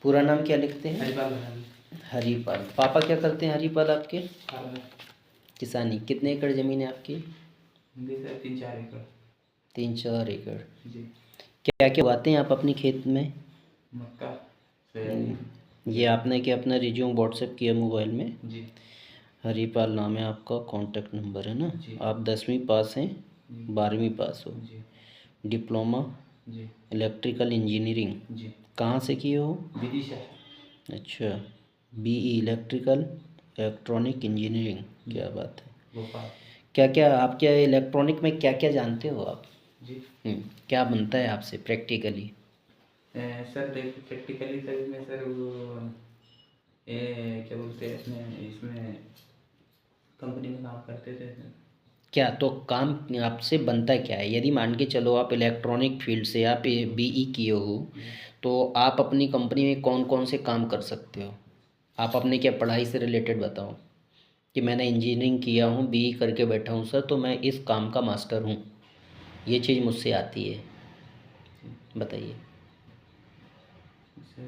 पूरा नाम क्या लिखते हैं? हरिपाल। हरिपाल। पापा क्या करते हैं हरिपाल आपके? फार्मर। किसानी। कितने एकड़ ज़मीन है आपकी? जी सर 3-4 एकड़। 3-4 एकड़। जी। क्या क्या उगाते हैं आप अपनी खेत में? मक्का, सोयाबीन। ये आपने क्या अपना रिज्यूम व्हाट्सएप किया मोबाइल में? जी। हरिपाल नाम है आपका, कॉन्टैक्ट नंबर है ना? जी। आप 10वीं पास हैं? जी। 12वीं पास हो? जी। डिप्लोमा जी। इलेक्ट्रिकल इंजीनियरिंग जी। कहाँ से किए हो? विदिशा। अच्छा, बीई इलेक्ट्रिकल इलेक्ट्रॉनिक इंजीनियरिंग, क्या बात है। भोपाल। क्या क्या आप क्या इलेक्ट्रॉनिक में क्या क्या जानते हो आप? जी। क्या बनता है आपसे प्रैक्टिकली? सर देखिए प्रैक्टिकली तभी मैं सर वो क्या बोलते हैं अपने इसमें कंपनी में काम करते थे सर। क्या तो काम आपसे बनता क्या है? यदि मान के चलो आप इलेक्ट्रॉनिक फील्ड से आप बीई किए हो, तो आप अपनी कंपनी में कौन कौन से काम कर सकते हो? आप अपने क्या पढ़ाई से रिलेटेड बताओ कि मैंने इंजीनियरिंग किया हूँ, बीई करके बैठा हूँ सर, तो मैं इस काम का मास्टर हूँ, ये चीज़ मुझसे आती है, बताइए। सर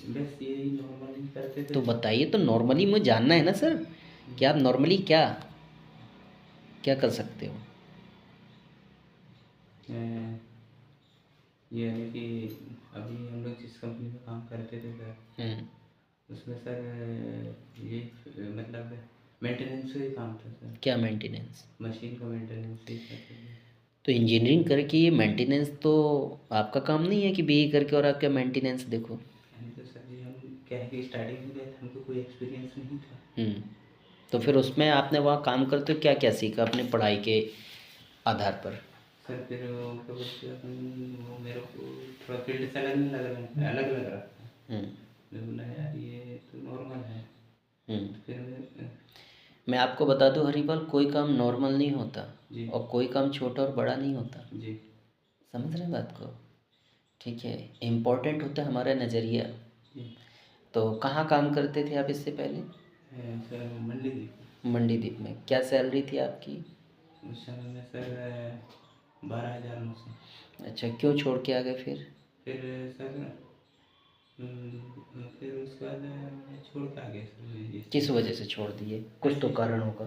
बस यही नॉर्मली करते थे तो सर। बताइए, तो नॉर्मली मुझे जानना है ना सर, कि आप नॉर्मली क्या क्या कर सकते हो? ये है कि अभी हम लोग जिस कंपनी में काम करते थे सर, उसमें सर ये मतलब मेंटेनेंस का ही काम था सर। क्या मेंटेनेंस? मशीन का मेंटेनेंस ही करते थे। तो इंजीनियरिंग करके ये मेंटेनेंस तो आपका काम नहीं है कि बीई करके और आप क्या मेंटेनेंस देखो। नहीं तो सर जी हम क्या है कि स्टार्टिंग में गए थे, हमको कोई एक्सपीरियंस नहीं था। तो फिर उसमें आपने वहाँ काम करते हो क्या क्या सीखा अपने पढ़ाई के आधार पर? सर फिर वो क्या बोलते हैं वो मेरे को थोड़ा फील्ड से अलग लग रहा था। मैं बोला यार ये तो नॉर्मल है। तो फिर मैं आपको बता दूं हरिपाल, कोई काम नॉर्मल नहीं होता जी। और कोई काम छोटा और बड़ा नहीं होता। जी। समझ रहे हैं बात को? ठीक है, इम्पोर्टेंट होता है हमारा नज़रिया। जी। तो कहाँ काम करते थे आप इससे पहले? सर मंडी थी। मंडीदीप में। क्या सैलरी थी आपकी? उस समय में सर 12,900। अच्छा, क्यों छोड़ के आ गए फिर? फिर सर फिर उसके बाद मैं छोड़ के आ गया सर किस वजह से छोड़ दिए? कुछ तो कारण होगा।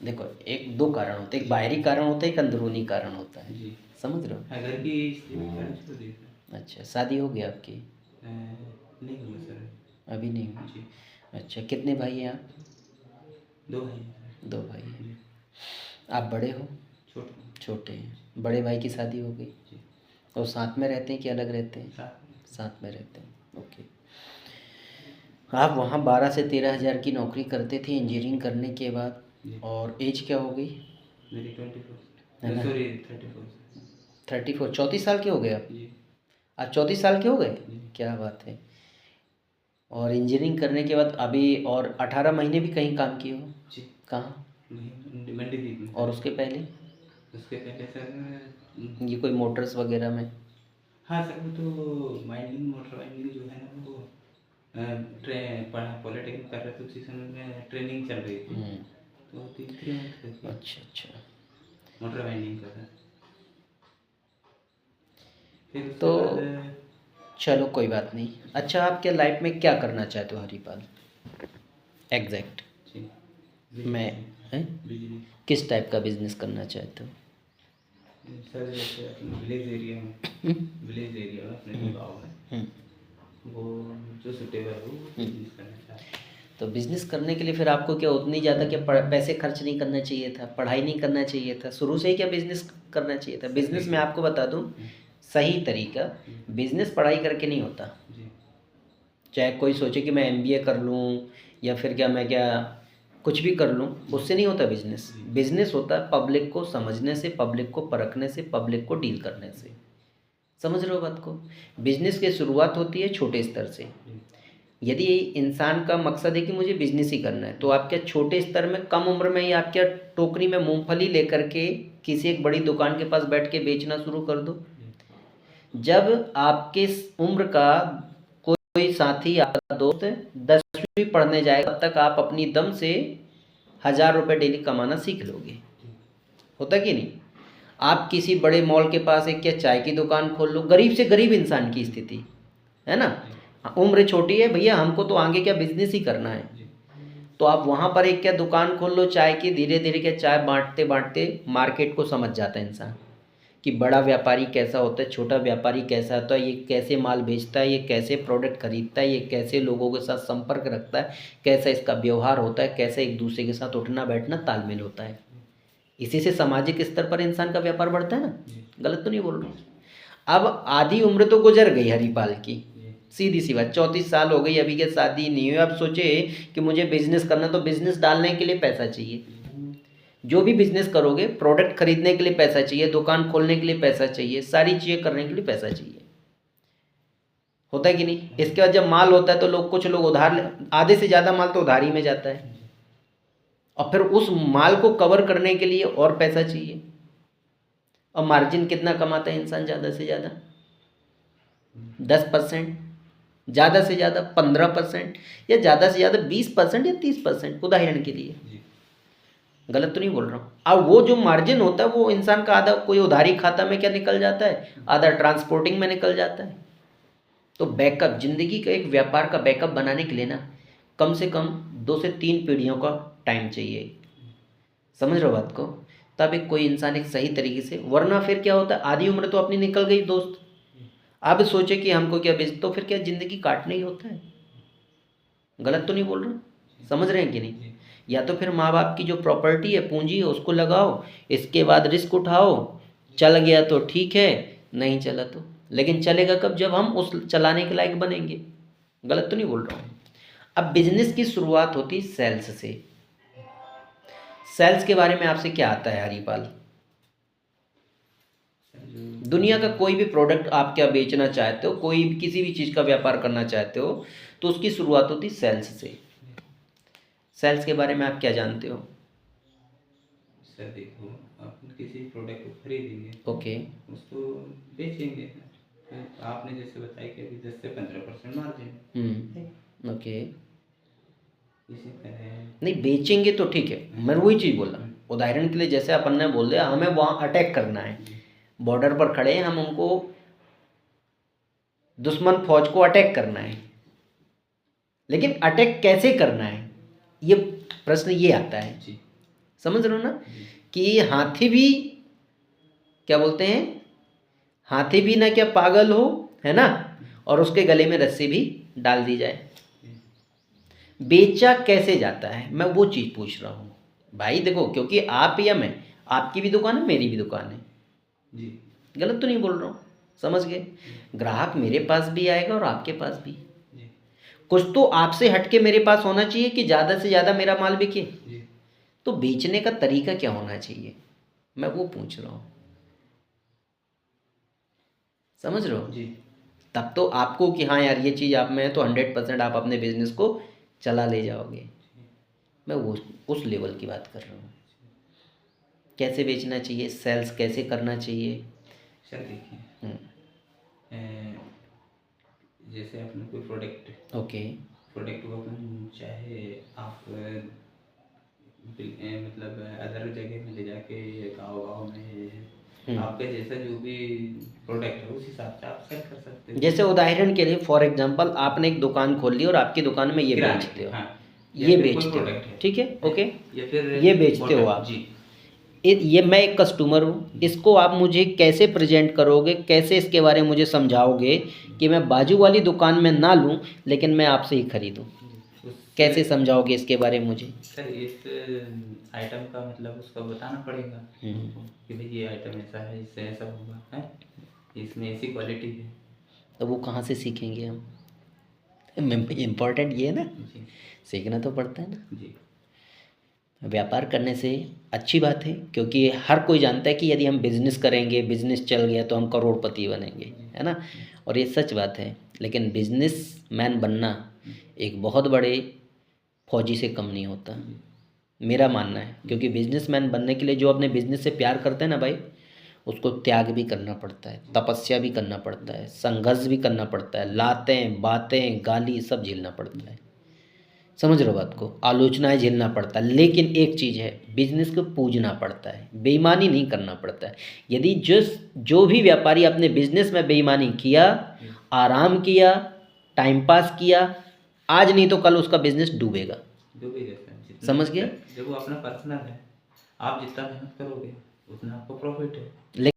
देखो, एक दो कारण होते हैं, एक बाहरी कारण होता है, एक अंदरूनी कारण होता है। जी। समझ रहे हो? घर की स्थिति के कारण छोड़ दिया सर। अच्छा, शादी हो गई आपकी? नहीं हुआ सर। अभी नहीं हुई? जी। अच्छा, कितने भाई हैं आप? 2 भाई हैं सर। 2 भाई हैं। जी। आप बड़े हो? छोटे। छोटे हैं। बड़े भाई की शादी हो गई? जी। और साथ में रहते हैं कि अलग रहते हैं? साथ में। साथ में रहते हैं, ओके। आप वहाँ 12 से 13 हज़ार की नौकरी करते थे इंजीनियरिंग करने के बाद, जी। और एज क्या हो गई? मेरी 24 है ना? Sorry 34 sir. 34, 34 साल के हो गए आप? जी। आप 34 साल के हो गए? जी। क्या बात है। और इंजीनियरिंग करने के बाद अभी और 18 महीने भी कहीं काम किए हो? जी। कहाँ? मंडी द्वीप में। और उसके पहले? उसके पहले सर ये कोई मोटर्स वगैरह में? हाँ सर वो तो माइनिंग मोटर वाइंडिंग जो है ना वो पॉलिटेक्निक कर रहे थे उसी समय में ट्रेनिंग चल रही थी। तो 3 मंथ का किया। अच्छा अच्छा। मोटर वाइंडिंग का था। फिर तो उसके बाद चलो कोई बात नहीं। अच्छा, आप क्या लाइफ में क्या करना चाहते हो हरिपाल? एग्जैक्ट। जी मैं हैं? बिजली। किस टाइप का बिजनेस करना चाहते हो? सर जैसे अपने विलेज एरिया में अपने जो गाँव है वो जो सुटेबल है वो बिजनेस करना चाहते हैं। तो बिज़नेस करने के लिए फिर आपको क्या उतनी ज़्यादा क्या पैसे खर्च नहीं करना चाहिए था? पढ़ाई नहीं करना चाहिए था? शुरू से ही क्या बिज़नेस करना चाहिए था? बिज़नेस में आपको बता दूं, सही तरीका बिज़नेस पढ़ाई करके नहीं होता। जी। चाहे कोई सोचे कि मैं एमबीए कर लूं या फिर क्या मैं क्या कुछ भी कर लूं, उससे नहीं होता बिज़नेस। बिज़नेस होता है पब्लिक को समझने से, पब्लिक को परखने से, पब्लिक को डील करने से। समझ रहे हो बात को? बिज़नेस की शुरुआत होती है छोटे स्तर से। यदि इंसान का मकसद है कि मुझे बिजनेस ही करना है, तो आप क्या छोटे स्तर में कम उम्र में ही आप क्या टोकरी में मूंगफली लेकर के किसी एक बड़ी दुकान के पास बैठ के बेचना शुरू कर दो? जब आपके उम्र का कोई साथी, आपका दोस्त 10वीं पढ़ने जाएगा, तब तक आप अपनी दम से 1,000 रुपये डेली कमाना सीख लोगे। होता कि नहीं? आप किसी बड़े मॉल के पास एक क्या चाय की दुकान खोल लो, गरीब से गरीब इंसान की स्थिति है ना, हाँ, उम्र छोटी है भैया, हमको तो आगे क्या बिजनेस ही करना है। जी तो आप वहाँ पर एक क्या दुकान खोल लो चाय की, धीरे धीरे क्या चाय बांटते बांटते मार्केट को समझ जाता है इंसान कि बड़ा व्यापारी कैसा होता है, छोटा व्यापारी कैसा होता है, ये कैसे माल बेचता है, ये कैसे प्रोडक्ट खरीदता है, ये कैसे लोगों के साथ संपर्क रखता है, कैसा इसका व्यवहार होता है, कैसे एक दूसरे के साथ उठना बैठना तालमेल होता है। इसी से सामाजिक स्तर पर इंसान का व्यापार बढ़ता है ना। जी गलत तो नहीं बोल रहा हूँ। अब आधी उम्र तो गुजर गई हरिपाल की, जी सीधी सी बात, 34 साल हो गई, अभी के शादी नहीं हुई। अब सोचे कि मुझे बिजनेस करना, तो बिजनेस डालने के लिए पैसा चाहिए। जो भी बिजनेस करोगे, प्रोडक्ट खरीदने के लिए पैसा चाहिए, दुकान खोलने के लिए पैसा चाहिए, सारी चीज़ें करने के लिए पैसा चाहिए। होता है कि नहीं? इसके बाद जब माल होता है तो लोग, कुछ लोग आधे से ज़्यादा माल तो उधारी में जाता है, और फिर उस माल को कवर करने के लिए और पैसा चाहिए। और मार्जिन कितना कमाता है इंसान? ज़्यादा से ज़्यादा 10%, ज़्यादा से ज़्यादा 15%, या ज़्यादा से ज़्यादा 20% या 30%, उदाहरण के लिए। जी गलत तो नहीं बोल रहा हूँ। अब वो जो मार्जिन होता है वो इंसान का आधा कोई उधारी खाता में क्या निकल जाता है, आधा ट्रांसपोर्टिंग में निकल जाता है। तो बैकअप, ज़िंदगी का एक व्यापार का बैकअप बनाने के लिए ना कम से कम 2 से 3 पीढ़ियों का टाइम चाहिए। समझ रहे हो बात को? तब एक कोई इंसान एक सही तरीके से, वरना फिर क्या होता है, आधी उम्र तो अपनी निकल गई दोस्त, अब सोचे कि हमको क्या बेच, तो फिर क्या ज़िंदगी काटना ही होता है। गलत तो नहीं बोल रहा? समझ रहे हैं कि नहीं? या तो फिर माँ बाप की जो प्रॉपर्टी है, पूंजी है, उसको लगाओ, इसके बाद रिस्क उठाओ, चल गया तो ठीक है, नहीं चला तो, लेकिन चलेगा कब? जब हम उस चलाने के लायक बनेंगे। गलत तो नहीं बोल रहा हूँ। अब बिजनेस की शुरुआत होती सेल्स से। सेल्स के बारे में आपसे क्या आता है हरिपाल? दुनिया का कोई भी प्रोडक्ट आप क्या बेचना चाहते हो, कोई किसी भी चीज़ का व्यापार करना चाहते हो, तो उसकी शुरुआत होती सेल्स से। सेल्स के बारे में आप क्या जानते हो? सर देखो, आप किसी प्रोडक्ट को खरीदेंगे, ओके। उसको बेचेंगे, तो आपने जैसे बताया कि अभी 10 से 15% मार्जिन है। ओके। इसी तरह नहीं, बेचेंगे तो ठीक है, मैं वही चीज़ बोला। उदाहरण के लिए जैसे अपन ने बोल दिया हमें वहाँ अटैक करना है, बॉर्डर पर खड़े हैं हम, उनको दुश्मन फौज को अटैक करना है, लेकिन अटैक कैसे करना है, ये प्रश्न ये आता है। जी समझ रहे हो ना कि हाथी भी, क्या बोलते हैं, हाथी भी ना क्या पागल हो, है ना, और उसके गले में रस्सी भी डाल दी जाए। बेचा कैसे जाता है, मैं वो चीज़ पूछ रहा हूँ भाई। देखो, क्योंकि आप या मैं, आपकी भी दुकान है, मेरी भी दुकान है। जी गलत तो नहीं बोल रहा हूँ? समझ गए? ग्राहक मेरे पास भी आएगा और आपके पास भी। जी कुछ तो आपसे हटके मेरे पास होना चाहिए कि ज़्यादा से ज़्यादा मेरा माल बिके। जी तो बेचने का तरीका क्या होना चाहिए, मैं वो पूछ रहा हूँ। समझ रहे हो? जी तब तो आपको कि हाँ यार ये चीज़ आप में है, तो 100% आप अपने बिजनेस को चला ले जाओगे। मैं वो उस लेवल की बात कर रहा हूँ। कैसे बेचना चाहिए, सेल्स कैसे करना चाहिए। सर देखिए, हम्म, जैसे अपने कोई ओके। प्रोडक्ट को अपन चाहे आप मतलब अदर जगह में ले जाके गाँव गाँव में आपके जैसा जो भी प्रोडक्ट है उस हिसाब से आप सेल कर सकते हो। जैसे उदाहरण के लिए फॉर एग्जांपल आपने एक दुकान खोल ली और आपकी दुकान में ये किराने बेचते की, हो, हाँ, या ये फिर कोई बेचते हो, प्रोडक्ट है, ठीक है, ओके, या फिर ये बेचते हो बॉटल, आप। जी ये मैं एक कस्टमर हूँ, इसको आप मुझे कैसे प्रेजेंट करोगे, कैसे इसके बारे में मुझे समझाओगे कि मैं बाजू वाली दुकान में ना लूँ लेकिन मैं आपसे ही खरीदूँ? कैसे समझाओगे इसके बारे में मुझे? सर इस आइटम का मतलब उसका बताना पड़ेगा उनको कि भाई ये आइटम ऐसा है, इससे ऐसा होगा, है इसमें ऐसी क्वालिटी है। तो वो कहाँ से सीखेंगे हम? इम्पोर्टेंट ये है ना, जी सीखना तो पड़ता है ना। जी व्यापार करने से अच्छी बात है, क्योंकि हर कोई जानता है कि यदि हम बिजनेस करेंगे, बिजनेस चल गया तो हम करोड़पति बनेंगे, है ना, और ये सच बात है। लेकिन बिजनेस मैन बनना एक बहुत बड़े फौजी से कम नहीं होता, मेरा मानना है। क्योंकि बिजनेसमैन बनने के लिए जो अपने बिजनेस से प्यार करते हैं ना भाई, उसको त्याग भी करना पड़ता है, तपस्या भी करना पड़ता है, संघर्ष भी करना पड़ता है, लातें बातें गाली सब झेलना पड़ता है। समझ रहे हो बात को? आलोचनाएं झेलना पड़ता है। लेकिन एक चीज़ है, बिजनेस को पूजना पड़ता है, बेईमानी नहीं करना पड़ता है। यदि जो भी व्यापारी अपने बिजनेस में बेईमानी किया, आराम किया, टाइम पास किया, आज नहीं तो कल उसका बिजनेस डूबेगा। जो भी है सर, जितना समझ गए? जब वो अपना पर्सनल है, आप जितना मेहनत करोगे उतना आपको प्रॉफिट है।